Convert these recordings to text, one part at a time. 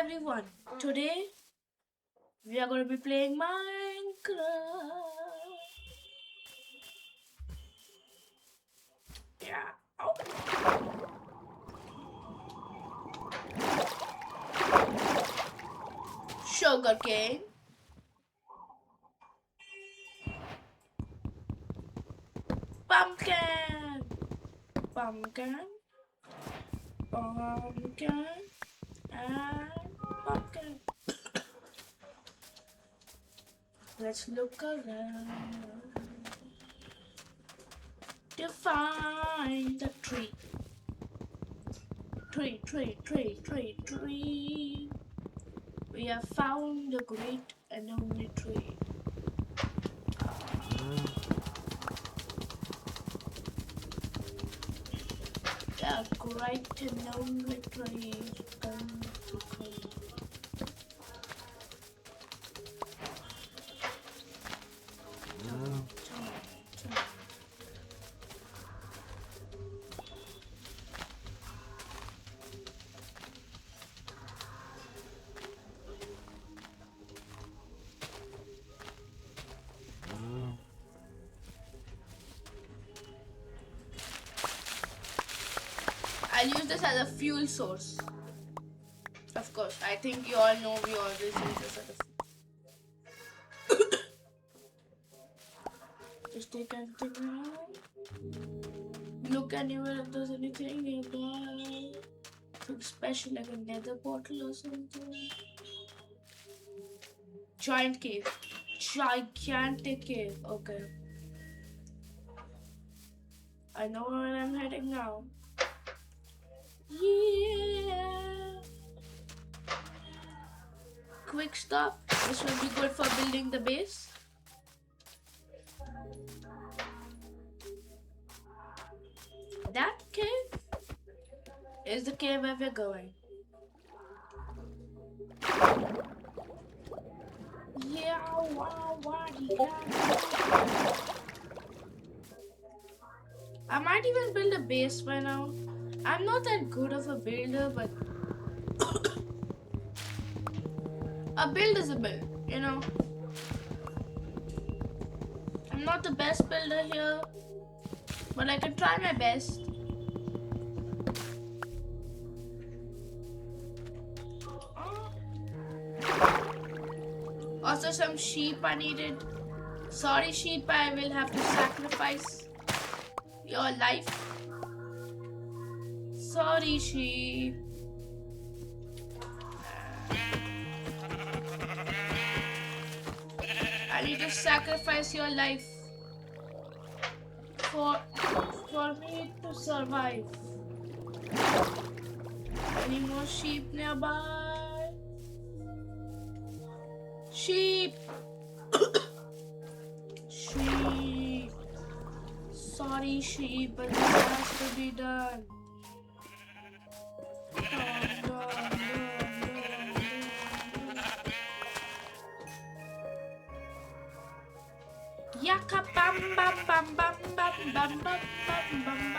everyone. Today we are going to be playing Minecraft. Yeah. Oh. Sugar cane. Pumpkin. Pumpkin. Pumpkin. And pumpkin. Let's look around to find the tree. Tree. We have found the great and only tree. The great and only tree is going to come. I'll use this as a fuel source. Of course, I think you all know we always use this as a Just take everything out. Look anywhere if there's anything nearby. Something special like a nether bottle or something. Giant cave. Gigantic cave. Okay. I know where I'm heading now. Yeah. Quick stop. This will be good for building the base. That cave is the cave where we're going. Yeah, I might even build a base by now. I'm not that good of a builder, but a build is a build, you know. I'm not the best builder here, but I can try my best. Also some sheep I needed. Sorry sheep, I will have to sacrifice your life. Sorry sheep. I need to sacrifice your life for me to survive. Any more sheep nearby? Sheep! Sheep! Sorry sheep, but this has to be done. No. Yaka bam bam bam bam bam bam bam bam bam bam.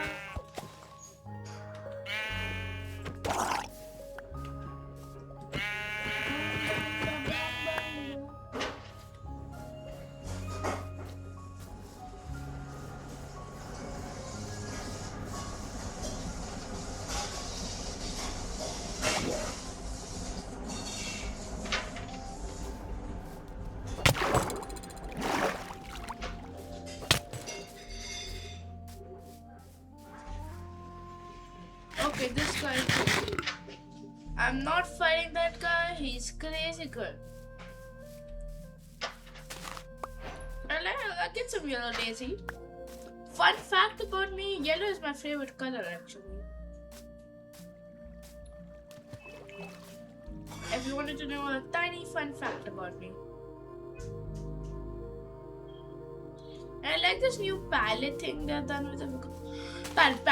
Okay, this guy is crazy. I'm not fighting that guy, he's crazy good. I'll get some yellow daisy. Fun fact about me, yellow is my favorite color actually. If you wanted to know a tiny fun fact about me. And I like this new palette thing they've done with it. Parrot,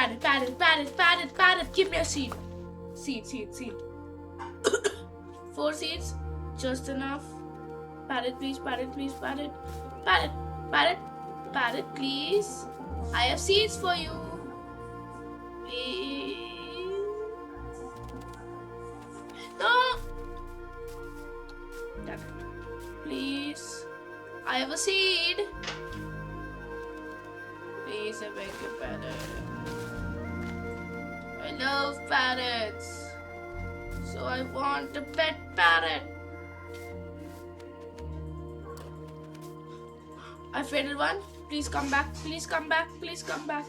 give me a seed. Seed. 4 seeds, just enough. Parrot, please, parrot. Parrot, please. I have seeds for you. Please. No! parrot. Please. I have a seed. Please, I beg you, parrot. I love parrots. So I want a pet parrot. I failed one. Please come back. Please come back. Please come back.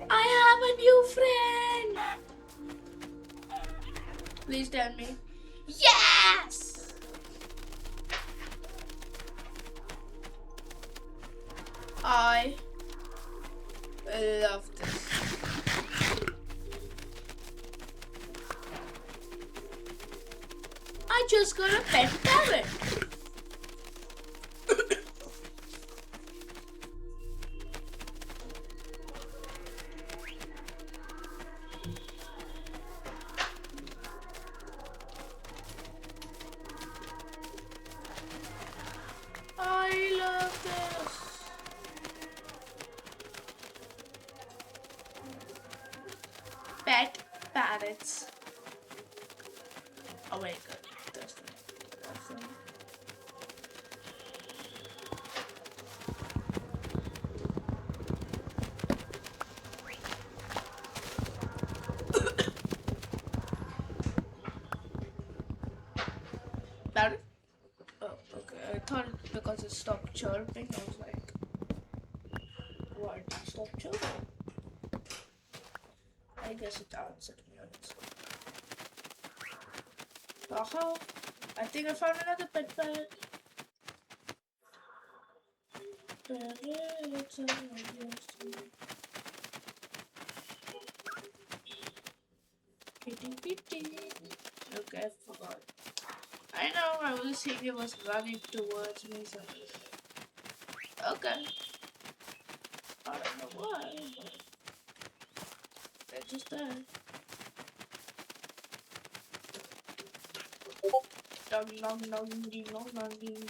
I have a new friend. Please tell me. Yes! I love this. I just got a pet parrot. I love this. Pet parrots. Oh my god, that's awesome. Parrot? Oh, okay. I thought because it stopped chirping, I was like, what? Stop chirping? I guess it answered me on its own. Aha! I think I found another pet parrot. Parrots are obviously. Kitty. Okay, I forgot. I know, I was saying it was running towards me. So okay. I don't know why, but they're just there. Dong dong dong ding dong dong ding.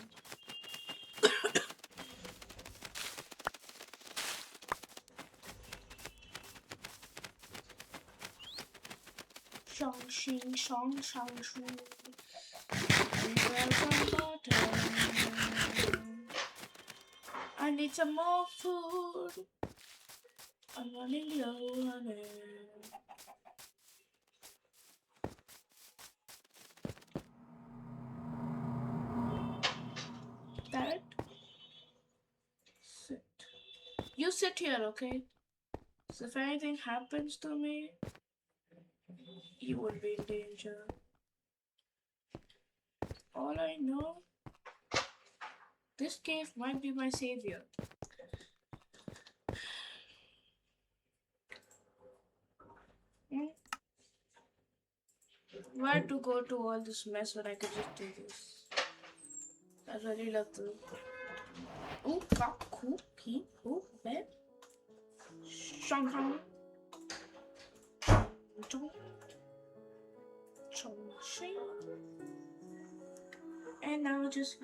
Shang Xing Shang Shang Shu. I need some more food. I'm running low on it. Parrot? Sit. You sit here, okay? So if anything happens to me, you will be in danger. All I know, this cave might be my savior. Why to go to all this mess when I could just do this? I really love the. Oh, cool, key, oh, bed. Shanghai. Chongqing. And now just.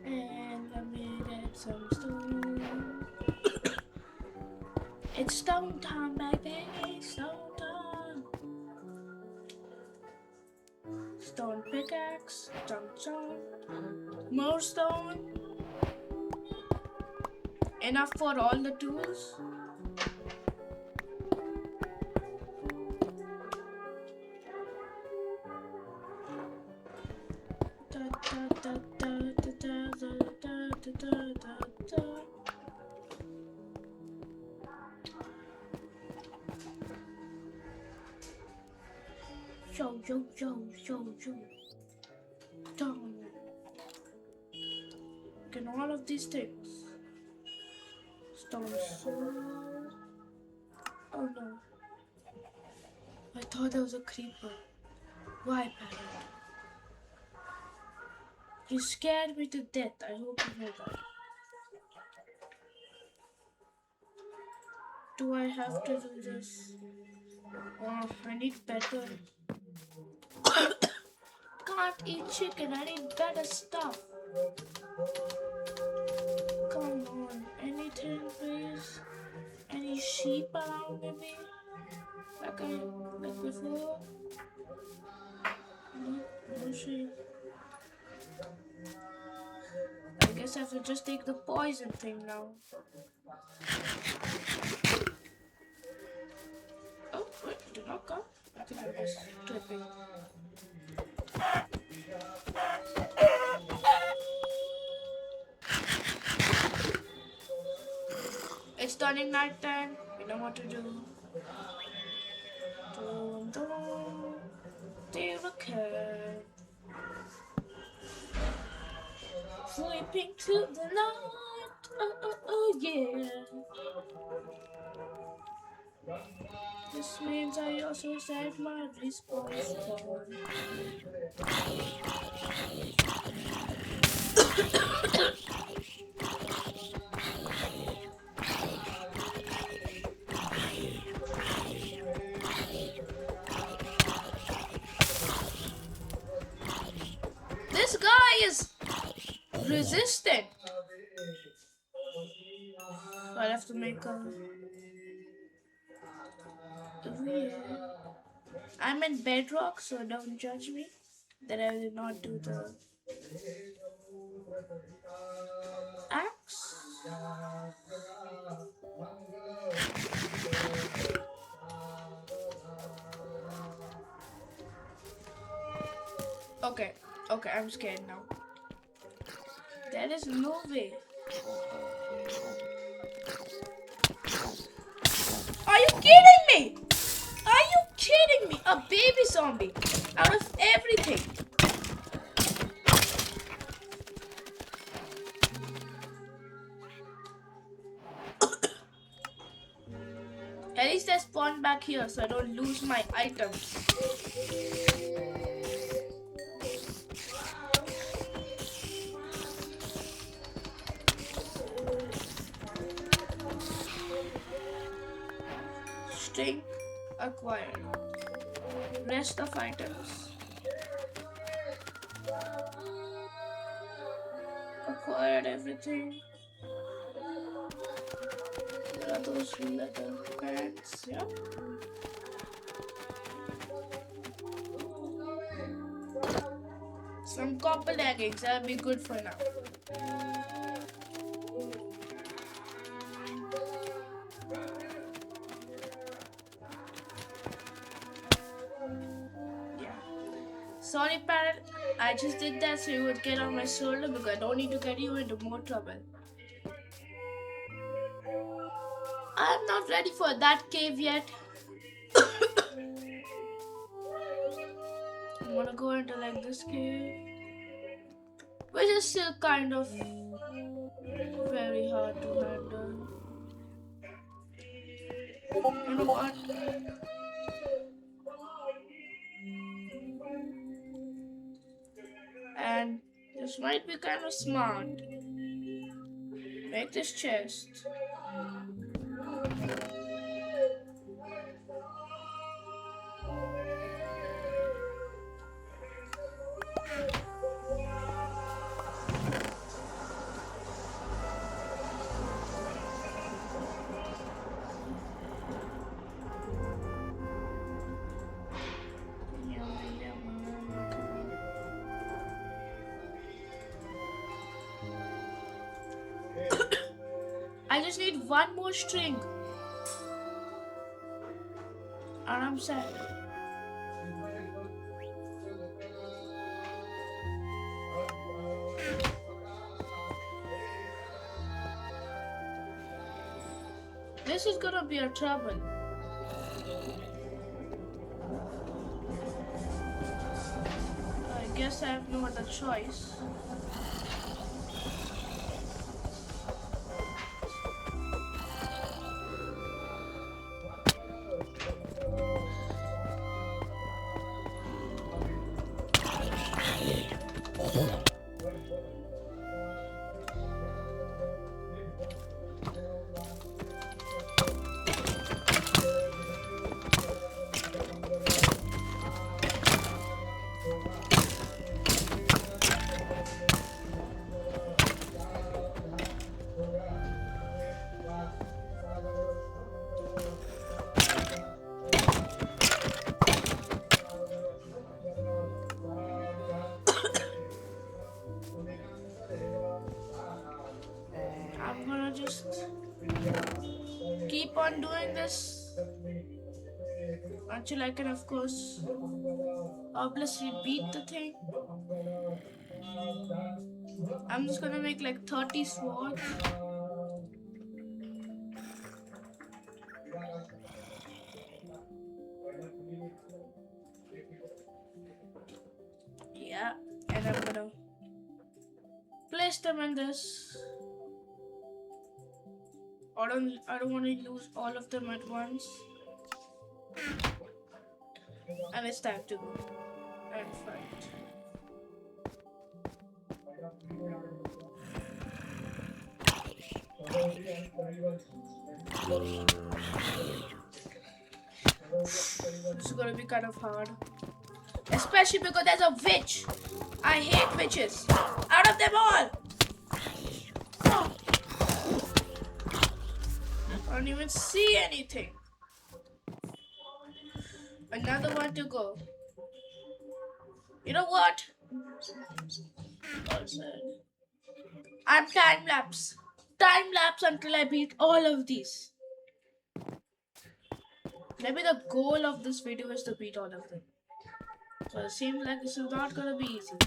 And let me get some stone. It's stone time, baby. Stone time. Stone pickaxe. Chong. More stone. Enough for all the tools. Yo. Done. Can all of these things. Stone sword. Oh no. I thought there was a creeper. Why, parrot? You scared me to death. I hope you know that. Do I have to do this? Oh, I need better. can't eat chicken. I need better stuff. Come on, anything please? Any sheep around maybe? Like before? No sheep. I guess I have to just take the poison thing now. Oh, wait, it did not come. I think I was tripping. It's turning night time. We know what to do. Dun, dun. Take a cat. Sleeping to the night. Oh, yeah. This means I also said my response. This guy is resistant. I'll have to make a... I'm in bedrock, so don't judge me that I will not do the axe. Okay, I'm scared now. There is no way. Are you kidding me? Are you kidding me? A baby zombie out of everything. At least I spawned back here so I don't lose my items. String acquired. Rest of items. Acquired everything. There are those little pants, yeah. Some copper leggings, that'll be good for now. Sorry, parrot. I just did that so you would get on my shoulder because I don't need to get you into more trouble. I'm not ready for that cave yet. I'm gonna go into like this cave, which is still kind of very hard to handle. You know what? And this might be kind of smart. Make this chest. I just need one more string. And I'm set. This is gonna be a trouble. I guess I have no other choice. on doing this until I can, of course, obviously beat the thing. I'm just gonna make like 30 swords. Yeah, and I'm gonna place them in this. I don't want to lose all of them at once. And it's time to go and fight. This is gonna be kind of hard. Especially because there's a witch. I hate witches. Out of them all! Oh. I don't even see anything. Another one to go. You know what? I'm time lapse. Time lapse until I beat all of these. Maybe the goal of this video is to beat all of them. So it seems like this is not gonna be easy.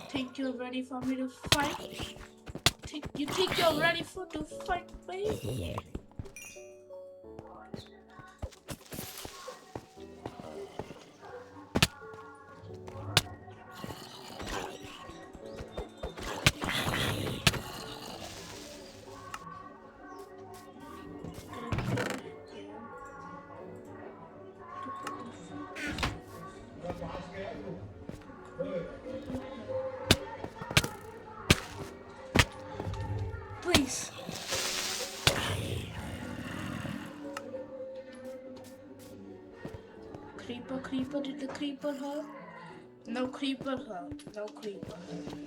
Think you're ready for me to fight? You think you're ready to fight me? Please. Creeper, did the creeper hurt? No creeper hurt. No creeper hurt.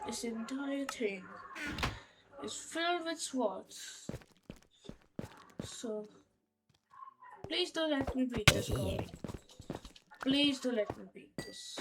This entire thing is filled with swords. So, please don't let me beat this god. Please don't let me beat this.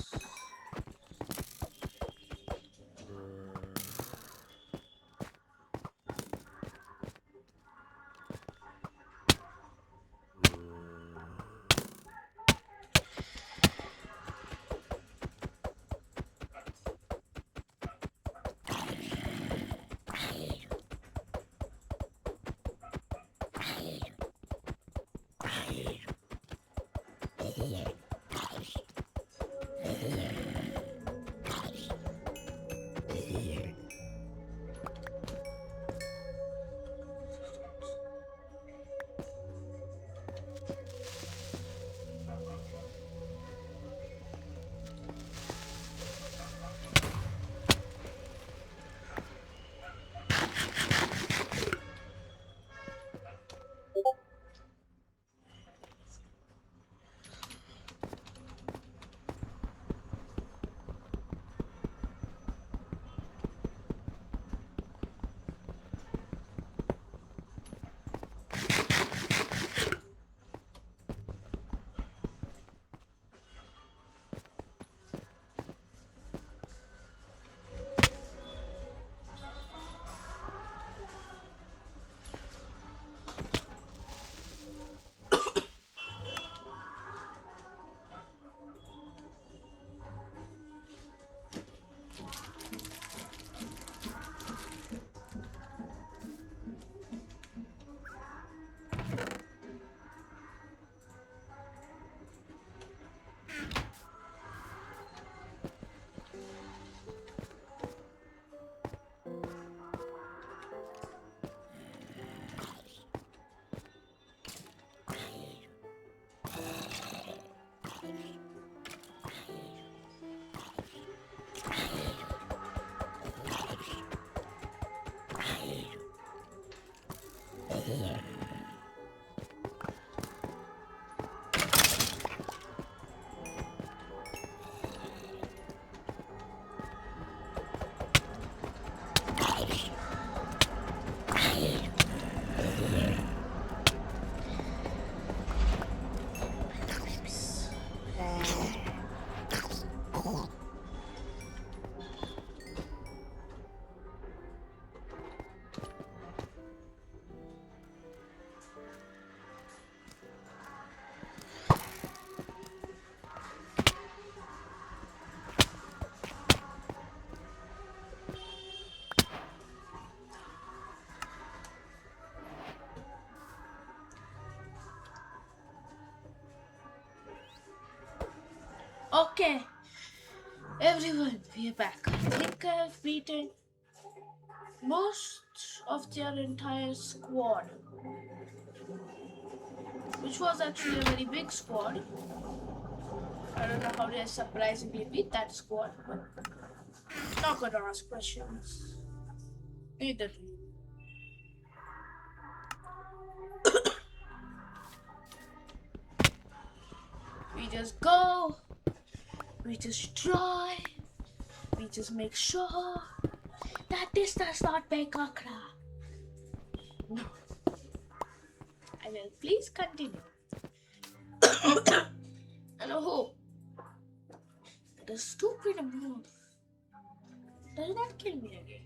Okay, everyone, we're back. I think I've beaten most of their entire squad, which was actually a very big squad. I don't know how they surprisingly beat that squad, but not gonna ask questions. Neither do you. We just go, we just try, we just make sure that this does not make a crack. No. I will please continue. And I hope the stupid move does not kill me again.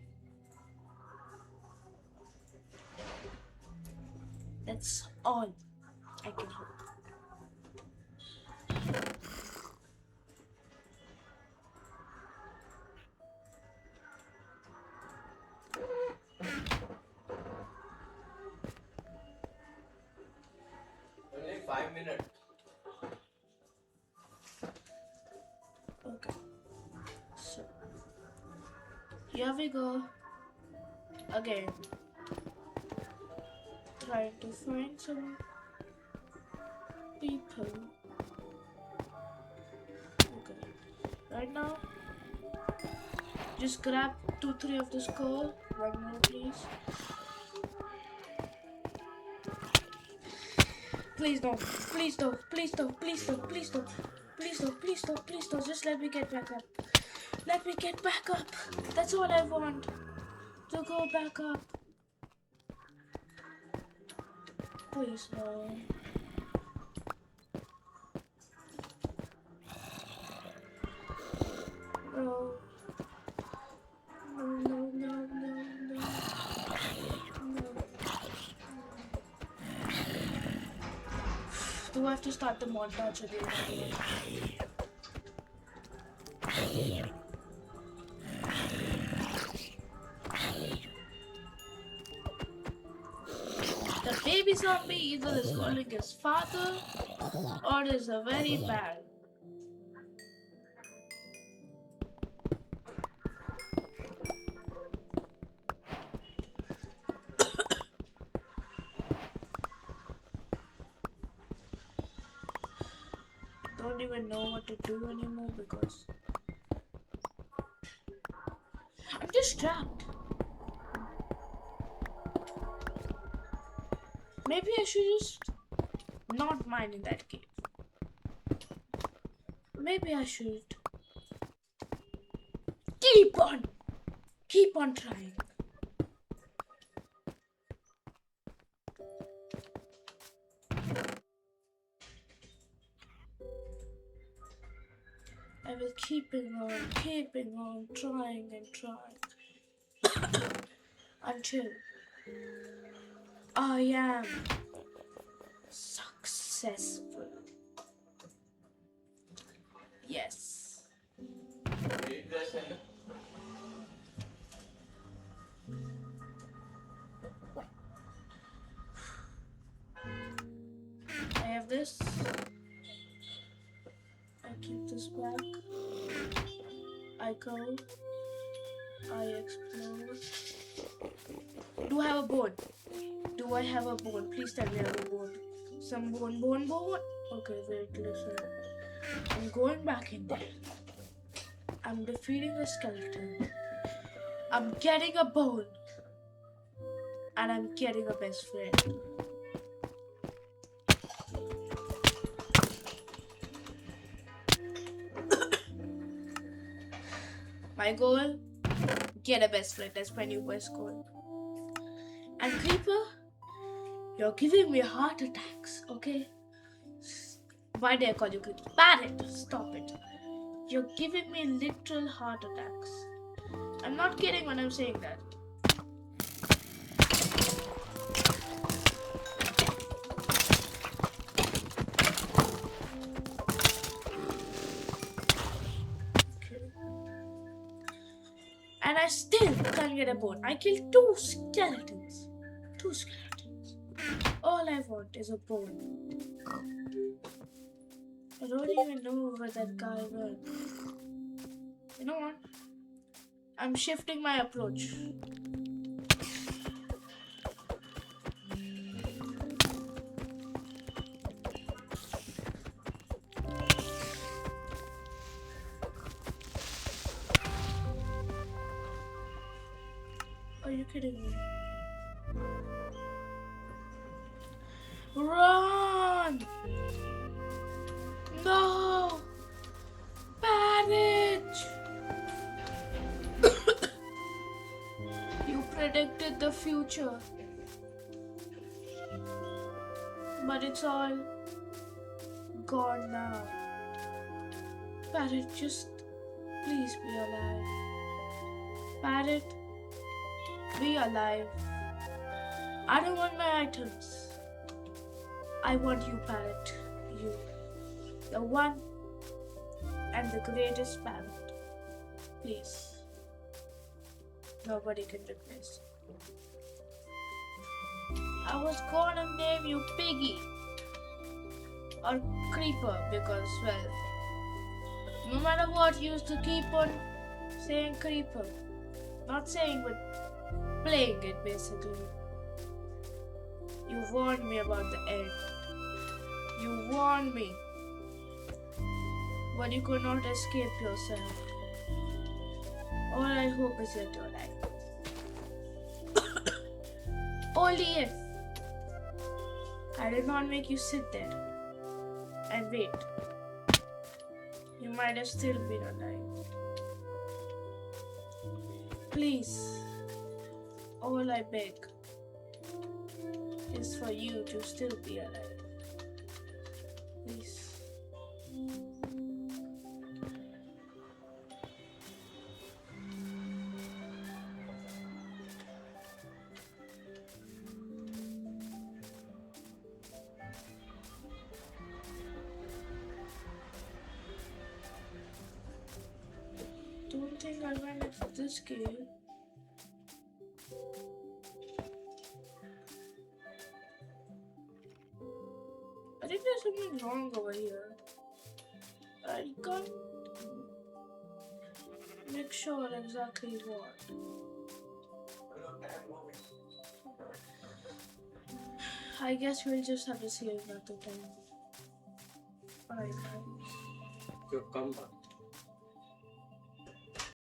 That's all I can hope. Only 5 minutes. Okay. So here we go. Again. Trying to find some people. Okay. Right now, just grab 2-3 of this coal. One more, please. Please don't. Please don't. Please don't. Please don't. Please don't. Please don't. Please don't. Please don't. Just let me get back up. Let me get back up. That's all I want. To go back up. Please no. No. No, no, no, no, no. No. Do I have to start the montage again? The baby zombie either is calling his father or is a very bad. Don't even know what to do anymore because I'm just trapped. Maybe I should just not mine in that cave. Maybe I should keep on trying. I will keeping on trying and trying until I am successful. Yes. Read this and I have this. I keep this back. I go. I explore. Do I have a bone? Do I have a bone? Please tell me I have a bone. Some bone. Okay, wait, listen. I'm going back in there. I'm defeating a skeleton. I'm getting a bone. And I'm getting a best friend. My goal, get a best friend. That's my new best goal. And Creeper, you're giving me heart attacks, okay? Why did I call you Creeper? Parrot, stop it. You're giving me literal heart attacks. I'm not kidding when I'm saying that. And I still can't get a bone. I killed 2 skeletons. 2 skeletons. All I want is a bone. I don't even know where that guy went. You know what? I'm shifting my approach. Are you kidding me? Run! No! Parrot! You predicted the future. But it's all gone now. Parrot, just please be alive. Parrot, be alive. I don't want my items. I want you, Parrot. You. The one and the greatest parrot. Please. Nobody can replace you. I was gonna name you Piggy or Creeper because, well, no matter what, you used to keep on saying Creeper. Not saying, but playing it basically. You warned me about the end. You warned me. But you could not escape yourself. All I hope is that you're alive. Only if I did not make you sit there and wait. You might have still been alive. Please, all I beg is for you to still be alive. Please. Don't think I went into this cave. I think there's something wrong over here. I can't make sure exactly what. I guess we'll just have to see another time. Alright, guys. You come back.